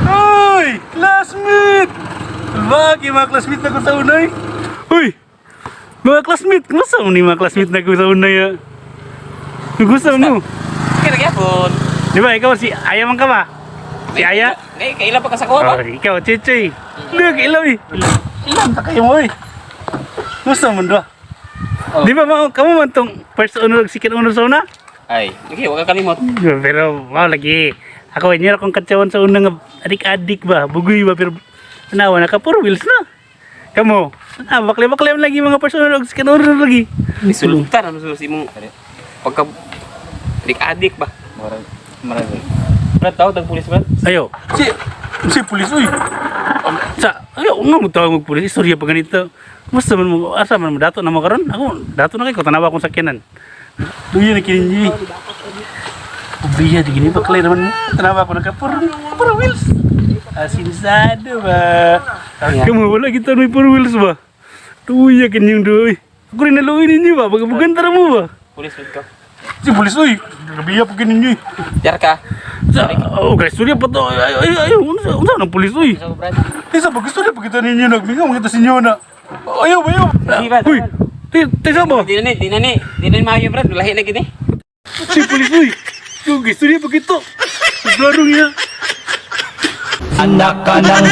Uy! Classmate! Bagi mga classmate na ko sa unay. Uy! Mga classmate, kumusta mo ni mga classmate na ko sa unay ya? Kumusta mo? Kaya nagyapon. Di ba, ikaw si Aya man ka ba? Si Aya? Ngayon, kailan pa ka sa kuha ba? Oh, ikaw, Chichoy. Lihat ilaw eh. Ilan ta kayo mo eh. Kumusta mo doon? Oh. Di ba, kamu man tong first honor, second honor sa una? Ay, okay, huwag kang kalimot. Pero, lagi. Ako, hindi akong katsawan sa unang adik-adik ba? Bugoy ba? Pero, tanawa, naka 4 wheels na. Kamu, bakli-bakli lagi mga first honor, second honor lagi. Sulungtan, ano susi mo? Pagka... Adik-adik ba? Marami. Brad, tawag ng pulis, Brad? Ayo. Si pulis, uy. Ayo, nga mo tawag mag-pulis. Istorya pa ganito. Basta man mo, asa man mo, dato na mo karon. Ako, dato na kayo, tanawa akong sakyanan. Tuyo na kininji. Ubiya, di gini pa klay naman mo. Tanawa ako naka 4 wheels. Asinsado ba? Kamu, wala kita may 4 wheels ba? Tuyo kanyang doy. Ako rin naluin ninyo ba? Bagabugan tara mo ba? Pulis, Brad ka. Si pulis, uy. Nabiya pa kininyo eh. Jar ka. Guys, surya pa to. Ayaw, unsa ng pulis, uy. Isa ko, Brad. Tisa, pag-istorya pa kita ninyo, nagmingaw kita sinyo na. Ayaw. Sige, Brad. Uy, tisa ba? Di na ni maayo, Brad. Lahi na gini. Si pulis, uy. Yung istorya pa kita. Siglarong niya. Anak ka ng